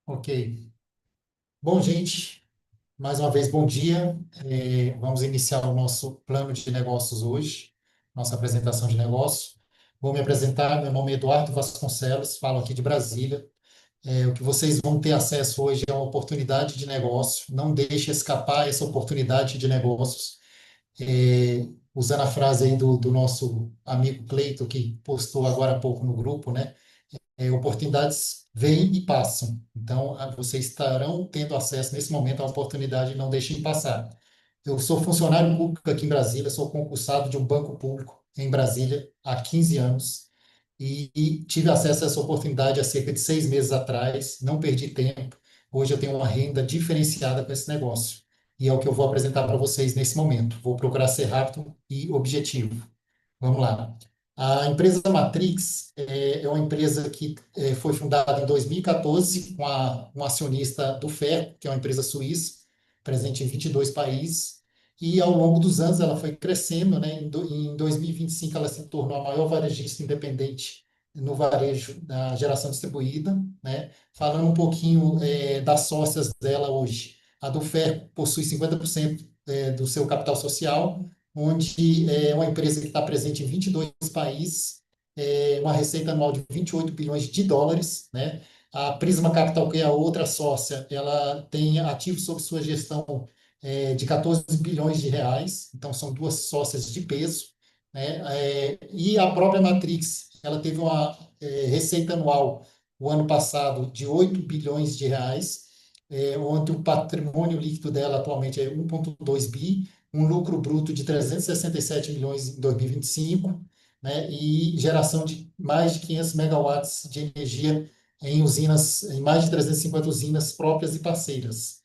Ok. Bom, gente, mais uma vez, bom dia. Vamos iniciar o nosso plano de negócios hoje, nossa apresentação de negócio. Vou me apresentar, meu nome é Eduardo Vasconcelos, falo aqui de Brasília. O que vocês vão ter acesso hoje é uma oportunidade de negócio. Não deixe escapar essa oportunidade de negócios. Usando a frase aí do nosso amigo Cleito, que postou agora há pouco no grupo, né? Oportunidades vêm e passam. Então, vocês estarão tendo acesso nesse momento à oportunidade, não deixem passar. Eu sou funcionário público aqui em Brasília, sou concursado de um banco público em Brasília há 15 anos e tive acesso a essa oportunidade há cerca de 6 meses atrás, não perdi tempo. Hoje eu tenho uma renda diferenciada com esse negócio. E é o que eu vou apresentar para vocês nesse momento. Vou procurar ser rápido e objetivo. Vamos lá. A empresa Matrix é uma empresa que foi fundada em 2014 com um acionista do FER, que é uma empresa suíça, presente em 22 países. E ao longo dos anos ela foi crescendo, né? Em 2025 ela se tornou a maior varejista independente no varejo da geração distribuída, né? Falando um pouquinho das sócias dela hoje. A do FER possui 50% do seu capital social, onde é uma empresa que está presente em 22 países, uma receita anual de 28 bilhões de dólares, né? A Prisma Capital, que é a outra sócia, ela tem ativos sob sua gestão de 14 bilhões de reais, então são duas sócias de peso, né? E a própria Matrix, ela teve uma receita anual, o ano passado, de 8 bilhões de reais, onde o patrimônio líquido dela atualmente é 1,2 bi, um lucro bruto de 367 milhões em 2025, né, e geração de mais de 500 megawatts de energia em usinas, em mais de 350 usinas próprias e parceiras.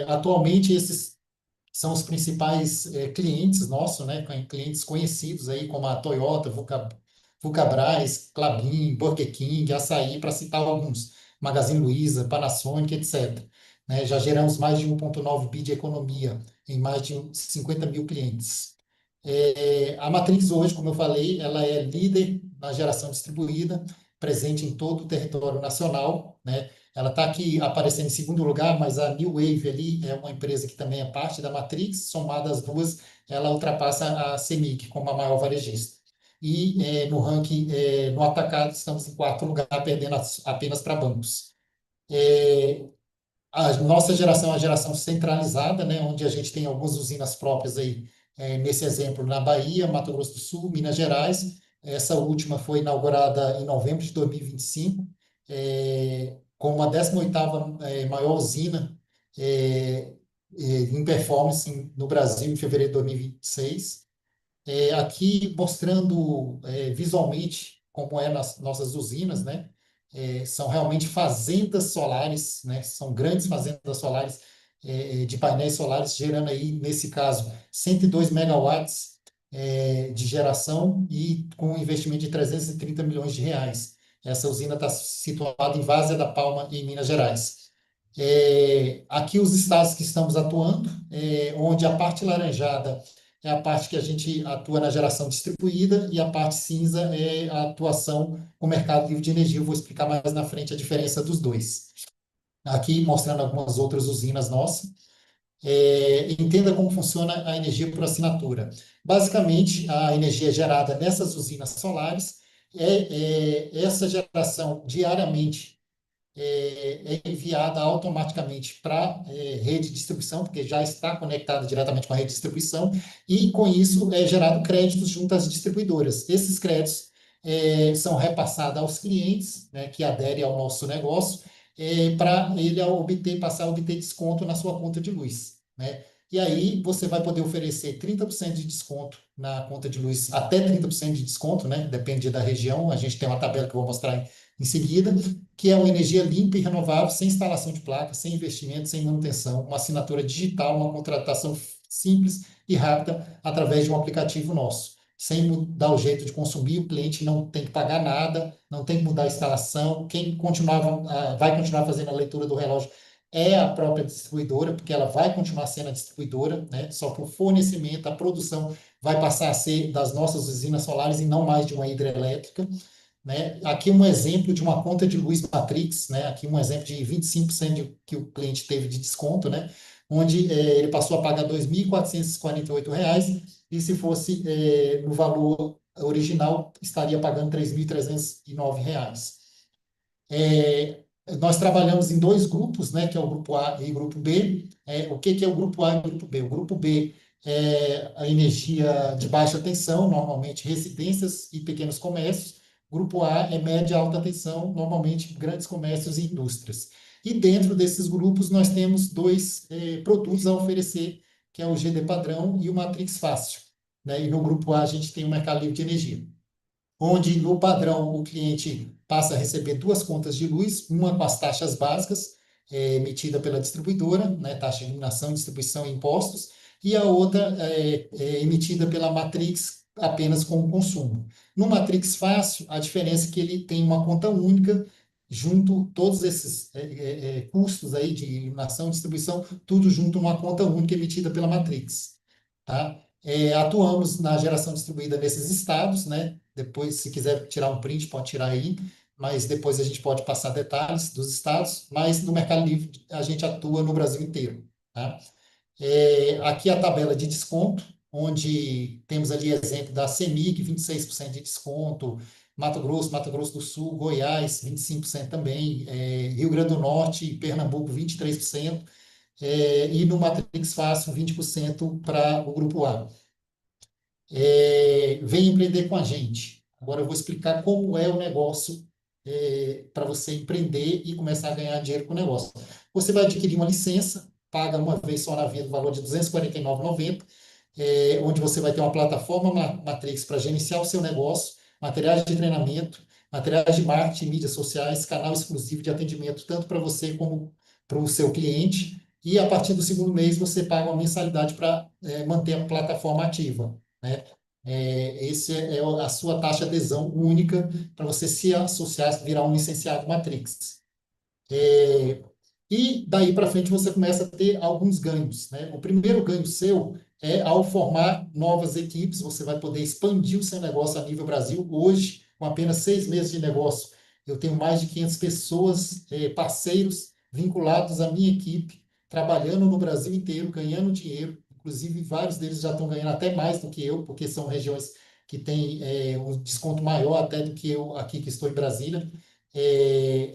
Atualmente, esses são os principais clientes nossos, né, clientes conhecidos aí, como a Toyota, Vulcabras, Klabin, Burger King, Açaí, para citar alguns, Magazine Luiza, Panasonic, etc. Né, já geramos mais de 1,9 bi de economia em mais de 50 mil clientes. A Matrix hoje, como eu falei, ela é líder na geração distribuída, presente em todo o território nacional, né? Ela está aqui aparecendo em segundo lugar, mas a New Wave ali é uma empresa que também é parte da Matrix, somada as duas, ela ultrapassa a CEMIG como a maior varejista. E no ranking, no atacado, estamos em quarto lugar, perdendo apenas para bancos. A nossa geração é uma geração centralizada, né, onde a gente tem algumas usinas próprias aí, nesse exemplo, na Bahia, Mato Grosso do Sul, Minas Gerais. Essa última foi inaugurada em novembro de 2025, como a 18ª maior usina em performance no Brasil, em fevereiro de 2026. Aqui mostrando visualmente como é nas nossas usinas, né? São realmente fazendas solares, né? São grandes fazendas solares de painéis solares, gerando aí, nesse caso, 102 megawatts de geração e com um investimento de 330 milhões de reais. Essa usina está situada em Várzea da Palma, em Minas Gerais. Aqui os estados que estamos atuando, onde a parte laranjada é a parte que a gente atua na geração distribuída e a parte cinza é a atuação com o mercado livre de energia. Eu vou explicar mais na frente a diferença dos dois. Aqui mostrando algumas outras usinas nossas. Entenda como funciona a energia por assinatura. Basicamente, a energia gerada nessas usinas solares essa geração diariamente enviada automaticamente para a rede de distribuição, porque já está conectada diretamente com a rede de distribuição, e com isso é gerado créditos junto às distribuidoras. Esses créditos são repassados aos clientes, né, que aderem ao nosso negócio, para ele passar a obter desconto na sua conta de luz. Né? E aí você vai poder oferecer 30% de desconto na conta de luz, até 30% de desconto, né? Depende da região. A gente tem uma tabela que eu vou mostrar em seguida, que é uma energia limpa e renovável, sem instalação de placas, sem investimento, sem manutenção, uma assinatura digital, uma contratação simples e rápida através de um aplicativo nosso. Sem mudar o jeito de consumir, o cliente não tem que pagar nada, não tem que mudar a instalação. Quem vai continuar fazendo a leitura do relógio é a própria distribuidora, porque ela vai continuar sendo a distribuidora, né? Só que o fornecimento, a produção vai passar a ser das nossas usinas solares e não mais de uma hidrelétrica. né? Aqui um exemplo de uma conta de luz Matrix, né? Aqui um exemplo de 25% que o cliente teve de desconto, né? Onde ele passou a pagar R$ 2.448 e se fosse no valor original estaria pagando R$ 3.309. É, Nós trabalhamos em dois grupos, né, que é o grupo A e o grupo B. O que que é o grupo A e o grupo B? O grupo B é a energia de baixa tensão, normalmente residências e pequenos comércios. O grupo A é média e alta tensão, normalmente grandes comércios e indústrias. E dentro desses grupos nós temos dois produtos a oferecer, que é o GD Padrão e o Matrix Fácil, né? E no grupo A a gente tem o Mercado Livre de Energia, onde no padrão o cliente passa a receber duas contas de luz, uma com as taxas básicas, emitida pela distribuidora, né, taxa de iluminação, distribuição e impostos, e a outra emitida pela Matrix apenas com o consumo. No Matrix Fácil, a diferença é que ele tem uma conta única, junto todos esses custos aí de iluminação, distribuição, tudo junto numa conta única emitida pela Matrix, tá? Atuamos na geração distribuída nesses estados, né? Depois, se quiser tirar um print, pode tirar aí, mas depois a gente pode passar detalhes dos estados, mas no Mercado Livre a gente atua no Brasil inteiro, tá? Aqui a tabela de desconto, onde temos ali exemplo da CEMIG, 26% de desconto, Mato Grosso do Sul, Goiás, 25% também, Rio Grande do Norte e Pernambuco, 23%, e no Matrix Fácil, 20% para o grupo A. Vem empreender com a gente. Agora eu vou explicar como é o negócio para você empreender e começar a ganhar dinheiro com o negócio. Você vai adquirir uma licença, paga uma vez só na vida o valor de R$ 249,90, onde você vai ter uma plataforma Matrix para gerenciar o seu negócio, materiais de treinamento, materiais de marketing, mídias sociais, canal exclusivo de atendimento, tanto para você como para o seu cliente. E a partir do segundo mês você paga uma mensalidade para manter a plataforma ativa, né? Esse é a sua taxa de adesão única para você se associar, virar um licenciado Matrix. É, e daí para frente você começa a ter alguns ganhos, né? O primeiro ganho seu é ao formar novas equipes, você vai poder expandir o seu negócio a nível Brasil. Hoje, com apenas 6 meses de negócio, eu tenho mais de 500 pessoas, parceiros vinculados à minha equipe, trabalhando no Brasil inteiro, ganhando dinheiro. Inclusive, vários deles já estão ganhando até mais do que eu, porque são regiões que têm um desconto maior até do que eu aqui que estou em Brasília,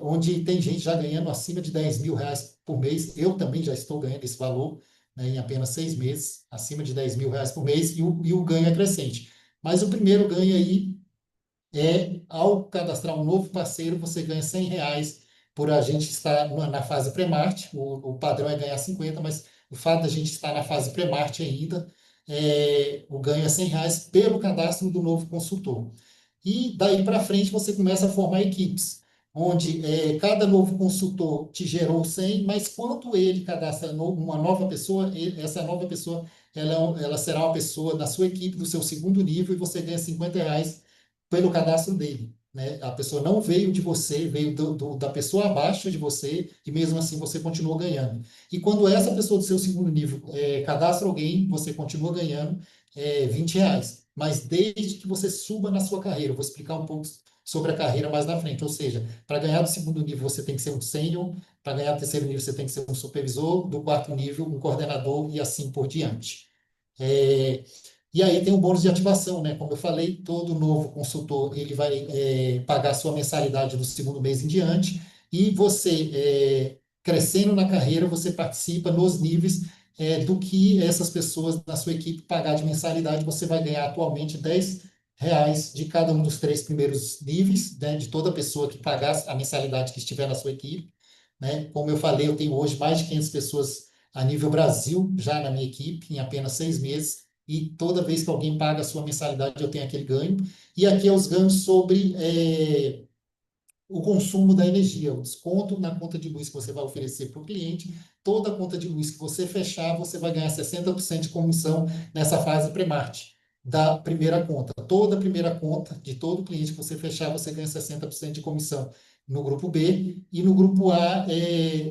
onde tem gente já ganhando acima de R$ 10.000 por mês. Eu também já estou ganhando esse valor, né, em apenas 6 meses, acima de R$ 10.000 por mês, e o ganho é crescente. Mas o primeiro ganho aí ao cadastrar um novo parceiro, você ganha R$ 100 por a gente estar na fase pré-marte. O padrão é ganhar 50, mas o fato da gente estar na fase pré-marte ainda, o ganho é R$ 100 pelo cadastro do novo consultor. E daí para frente você começa a formar equipes, onde cada novo consultor te gerou 100, mas quando ele cadastra uma nova pessoa, essa nova pessoa ela será uma pessoa da sua equipe, do seu segundo nível, e você ganha R$ 50 pelo cadastro dele, né? A pessoa não veio de você, veio da pessoa abaixo de você, e mesmo assim você continua ganhando. E quando essa pessoa do seu segundo nível cadastra alguém, você continua ganhando R$ 20. Mas desde que você suba na sua carreira, eu vou explicar um pouco sobre a carreira mais na frente. Ou seja, para ganhar do segundo nível você tem que ser um sênior, para ganhar do terceiro nível você tem que ser um supervisor, do quarto nível um coordenador e assim por diante. É, e aí tem o bônus de ativação, né? Como eu falei, todo novo consultor ele vai pagar sua mensalidade do segundo mês em diante, e você, crescendo na carreira, você participa nos níveis do que essas pessoas da sua equipe pagar de mensalidade. Você vai ganhar atualmente R$ 10 de cada um dos três primeiros níveis, né? De toda pessoa que pagar a mensalidade que estiver na sua equipe, né? Como eu falei, eu tenho hoje mais de 500 pessoas a nível Brasil já na minha equipe, em apenas 6 meses, e toda vez que alguém paga a sua mensalidade, eu tenho aquele ganho. E aqui é os ganhos sobre o consumo da energia, o desconto na conta de luz que você vai oferecer para o cliente. Toda conta de luz que você fechar, você vai ganhar 60% de comissão nessa fase pré-marte da primeira conta. Toda a primeira conta de todo cliente que você fechar, você ganha 60% de comissão no grupo B, e no grupo A,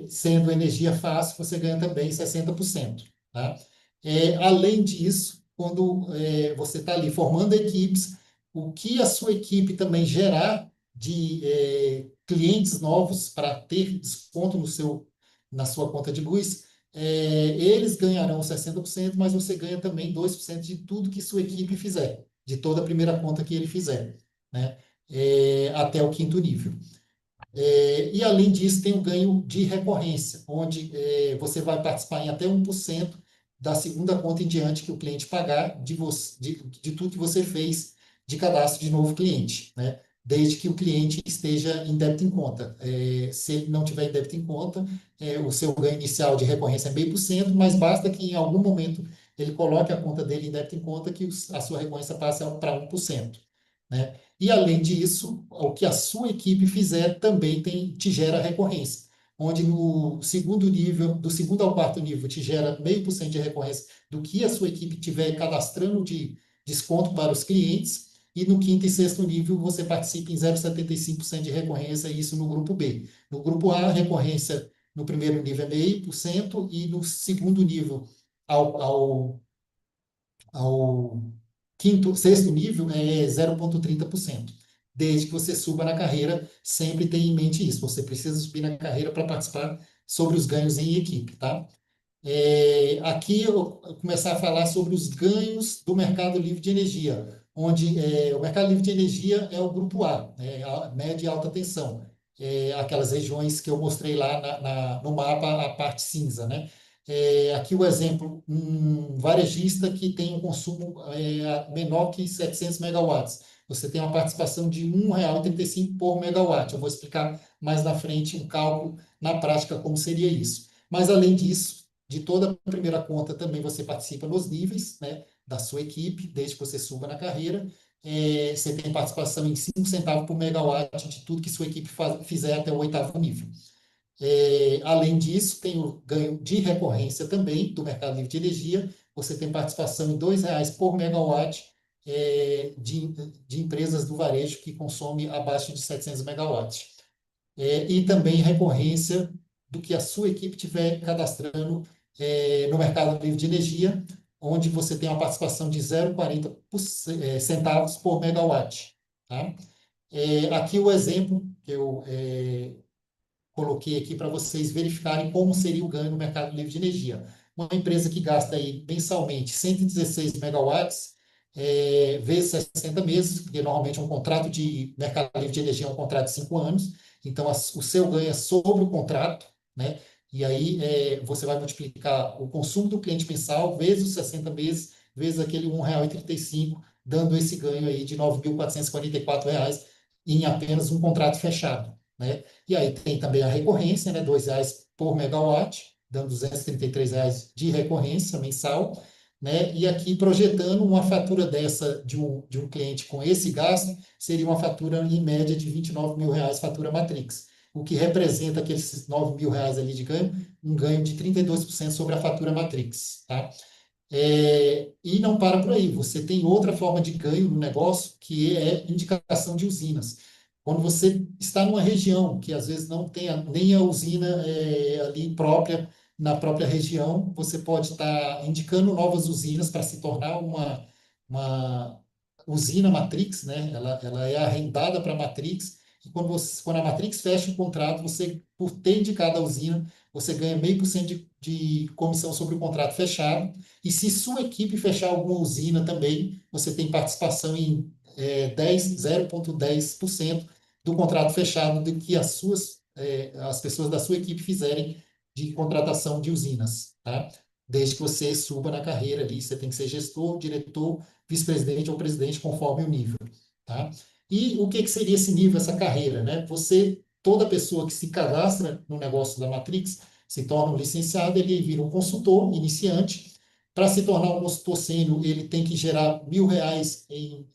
sendo energia fácil, você ganha também 60%. Tá? Além disso, quando você está ali formando equipes, o que a sua equipe também gerar clientes novos para ter desconto na sua conta de luz, eles ganharão 60%, mas você ganha também 2% de tudo que sua equipe fizer, de toda a primeira conta que ele fizer, né? Até o quinto nível. E, além disso, tem o ganho de recorrência, onde você vai participar em até 1% da segunda conta em diante que o cliente pagar de tudo que você fez de cadastro de novo cliente, né? Desde que o cliente esteja em débito em conta. Se ele não tiver em débito em conta, o seu ganho inicial de recorrência é 0,5%, mas basta que em algum momento ele coloque a conta dele em débito em conta que a sua recorrência passe para 1%, né? E, além disso, o que a sua equipe fizer também te gera recorrência, onde no segundo nível, do segundo ao quarto nível, te gera 0,5% de recorrência do que a sua equipe tiver cadastrando de desconto para os clientes, e no quinto e sexto nível você participa em 0,75% de recorrência, isso no grupo B. No grupo A, a recorrência no primeiro nível é 0,5%, e no segundo nível ao sexto nível é 0,30%. Desde que você suba na carreira, sempre tenha em mente isso. Você precisa subir na carreira para participar sobre os ganhos em equipe, tá? Aqui eu vou começar a falar sobre os ganhos do mercado livre de energia, onde o mercado livre de energia é o grupo A, a média e alta tensão, aquelas regiões que eu mostrei lá no mapa, a parte cinza, né? Aqui o exemplo, um varejista que tem um consumo menor que 700 megawatts. Você tem uma participação de R$ 1,35 por megawatt. Eu vou explicar mais na frente um cálculo na prática como seria isso. Mas, além disso, de toda a primeira conta também você participa nos níveis, né, da sua equipe, desde que você suba na carreira. Você tem participação em 5 centavos por megawatt de tudo que sua equipe fizer até o oitavo nível. Além disso, tem o ganho de recorrência também do mercado livre de energia. Você tem participação em R$ 2,00 por megawatt de empresas do varejo que consomem abaixo de 700 megawatts. E também recorrência do que a sua equipe tiver cadastrando no mercado livre de energia, onde você tem uma participação de 0,40 centavos por megawatt. Tá? Aqui o exemplo que eu coloquei aqui para vocês verificarem como seria o ganho no mercado livre de energia. Uma empresa que gasta aí mensalmente 116 megawatts, vezes 60 meses, porque normalmente um contrato de mercado livre de energia é um contrato de 5 anos, então o seu ganho é sobre o contrato, né? E aí você vai multiplicar o consumo do cliente mensal vezes os 60 meses, vezes aquele R$ 1,35, dando esse ganho aí de R$ 9.444 em apenas um contrato fechado, né? E aí tem também a recorrência, né? R$ 2,00 por megawatt, dando R$ 233 de recorrência mensal, né? E aqui projetando uma fatura dessa de um cliente com esse gasto, seria uma fatura em média de R$ 29.000, fatura Matrix, o que representa aqueles R$ 9.000 ali de ganho, um ganho de 32% sobre a fatura Matrix, tá? E não para por aí, você tem outra forma de ganho no negócio, que é indicação de usinas. Quando você está numa região que às vezes não tem nem a usina ali própria, na própria região, você pode estar indicando novas usinas para se tornar uma usina Matrix, né? Ela é arrendada para a Matrix, e quando a Matrix fecha o contrato, você, por ter indicado a usina, você ganha 0,5% de comissão sobre o contrato fechado, e se sua equipe fechar alguma usina também, você tem participação em 0,10% do contrato fechado do que as pessoas da sua equipe fizerem de contratação de usinas, tá? Desde que você suba na carreira ali, você tem que ser gestor, diretor, vice-presidente ou presidente, conforme o nível, tá? E o que seria esse nível, essa carreira, né? Toda pessoa que se cadastra no negócio da Matrix, se torna um licenciado, ele vira um consultor iniciante. Para se tornar um consultor sênior, ele tem que gerar R$ 1.000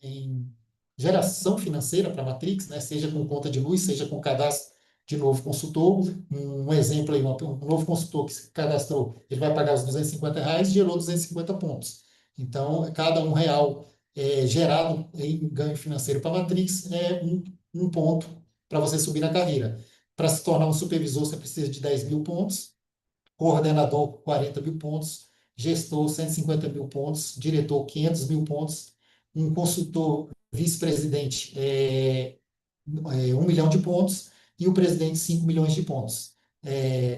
em geração financeira para a Matrix, né? Seja com conta de luz, seja com cadastro de novo consultor. Um exemplo aí, um novo consultor que se cadastrou, ele vai pagar os R$ 250 e gerou 250 pontos. Então, cada R$ 1 gerado em ganho financeiro para a Matrix é um ponto para você subir na carreira. Para se tornar um supervisor, você precisa de 10.000 pontos, coordenador, 40.000 pontos, gestor, 150.000 pontos, diretor, 500.000 pontos, um consultor vice-presidente, 1 milhão de pontos e o presidente 5 milhões de pontos.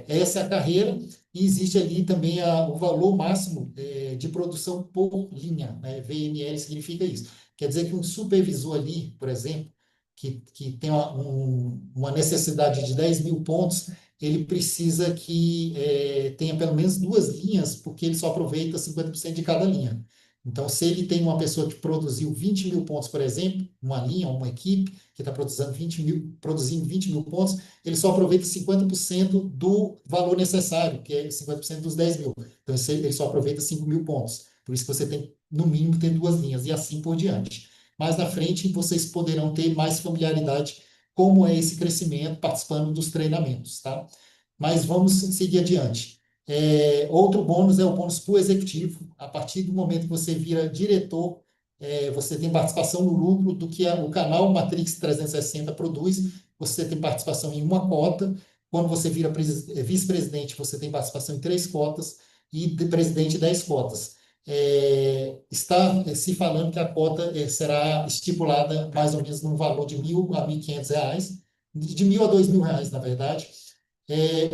Essa é a carreira e existe ali também o valor máximo de produção por linha, né? VML significa isso. Quer dizer que um supervisor ali, por exemplo, que tem uma necessidade de 10 mil pontos, ele precisa que tenha pelo menos duas linhas, porque ele só aproveita 50% de cada linha. Então, se ele tem uma pessoa que produziu 20 mil pontos, por exemplo, uma linha, uma equipe, que está produzindo 20 mil pontos, ele só aproveita 50% do valor necessário, que é 50% dos 10 mil. Então, ele só aproveita 5 mil pontos. Por isso que você tem, no mínimo, ter duas linhas, e assim por diante. Mais na frente, vocês poderão ter mais familiaridade como é esse crescimento participando dos treinamentos, tá? Mas vamos seguir adiante. Outro bônus é o bônus para o executivo. A partir do momento que você vira diretor, você tem participação no lucro do que o canal Matrix 360 produz, você tem participação em uma cota. Quando você vira vice-presidente, você tem participação em três cotas e de presidente 10 cotas. Está se falando que a cota será estipulada mais ou menos no valor de R$ 1.000 a R$ 1.500, de R$ 1.000 a R$ 2.000, na verdade,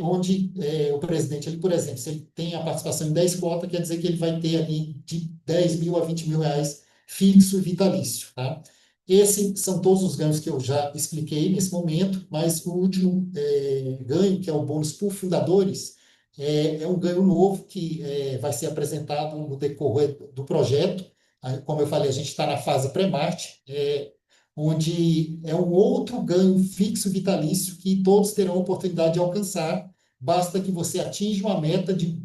onde o presidente, ele, por exemplo, se ele tem a participação em 10 cotas, quer dizer que ele vai ter ali de 10 mil a 20 mil reais fixo e vitalício, tá? Esses são todos os ganhos que eu já expliquei nesse momento, mas o último ganho, que é o bônus por fundadores, é um ganho novo que vai ser apresentado no decorrer do projeto. Aí, como eu falei, a gente está na fase pré-marte, onde é um outro ganho fixo vitalício que todos terão a oportunidade de alcançar. Basta que você atinja uma meta de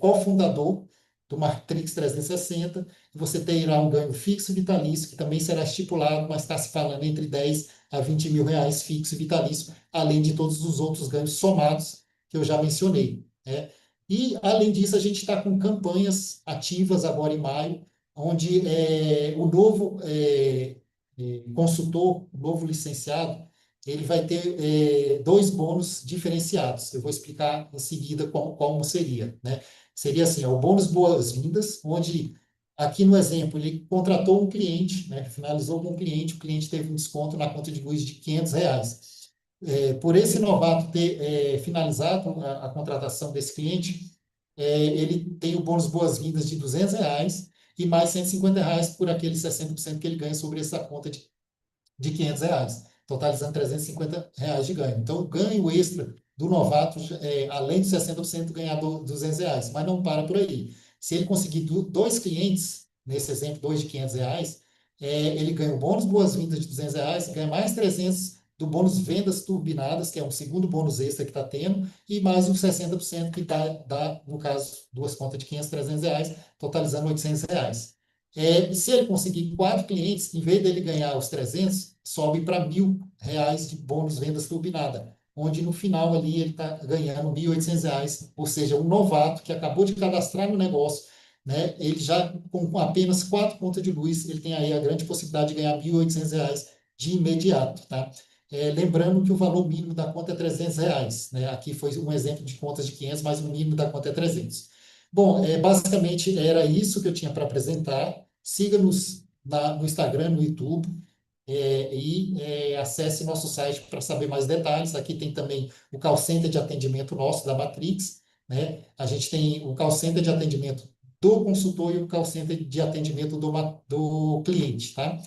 cofundador do Matrix 360, e você terá um ganho fixo vitalício, que também será estipulado, mas está se falando entre 10 a 20 mil reais fixo vitalício, além de todos os outros ganhos somados que eu já mencionei, né? E, além disso, a gente está com campanhas ativas agora em maio, onde o novo consultor, o novo licenciado, ele vai ter dois bônus diferenciados. Eu vou explicar em seguida como seria, né? Seria assim, o bônus boas-vindas, onde, aqui no exemplo, ele contratou um cliente, né? Finalizou com um cliente, o cliente teve um desconto na conta de luz de R$ 500. Por esse novato ter finalizado a contratação desse cliente, ele tem o bônus boas-vindas de R$ 200 e mais R$ 150 por aqueles 60% que ele ganha sobre essa conta de R$ 500, totalizando R$ 350 de ganho. Então, o ganho extra do novato, além de 60%, ganhar R$ 200, mas não para por aí. Se ele conseguir dois clientes, nesse exemplo, dois de R$ 500, ele ganha o bônus boas-vindas de R$ 200, ganha mais 300 do bônus vendas turbinadas, que é um segundo bônus extra que está tendo, e mais os 60% que dá, no caso, duas contas de 500, R$ 300, totalizando R$ 800. Se ele conseguir quatro clientes, em vez dele ganhar os 300, sobe para R$ 1.000 de bônus vendas turbinada, onde no final ali ele está ganhando R$ 1.800, ou seja, um novato que acabou de cadastrar no negócio, né? Ele já com apenas quatro contas de luz, ele tem aí a grande possibilidade de ganhar R$ 1.800 de imediato, tá? Lembrando que o valor mínimo da conta é R$ 300, né? Aqui foi um exemplo de contas de 500, mas o mínimo da conta é 300. Bom, basicamente era isso que eu tinha para apresentar. Siga-nos no Instagram, no YouTube, e acesse nosso site para saber mais detalhes. Aqui tem também o call center de atendimento nosso da Matrix, né? A gente tem o call center de atendimento do consultor e o call center de atendimento do cliente, tá?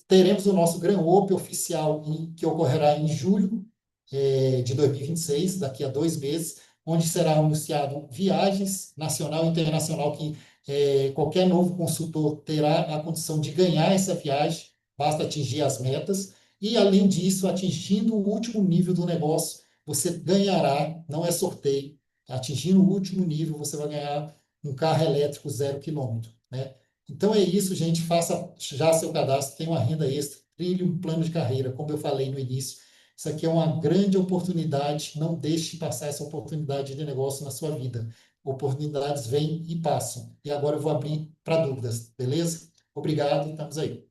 Teremos o nosso Grand Open oficial, que ocorrerá em julho de 2026, daqui a 2 meses, onde será anunciado viagens nacional e internacional, que qualquer novo consultor terá a condição de ganhar essa viagem, basta atingir as metas, e, além disso, atingindo o último nível do negócio, você ganhará, não é sorteio, atingindo o último nível, você vai ganhar um carro elétrico 0 km, né? Então é isso, gente. Faça já seu cadastro, tenha uma renda extra, trilhe um plano de carreira, como eu falei no início. Isso aqui é uma grande oportunidade. Não deixe passar essa oportunidade de negócio na sua vida. Oportunidades vêm e passam. E agora eu vou abrir para dúvidas, beleza? Obrigado, estamos aí.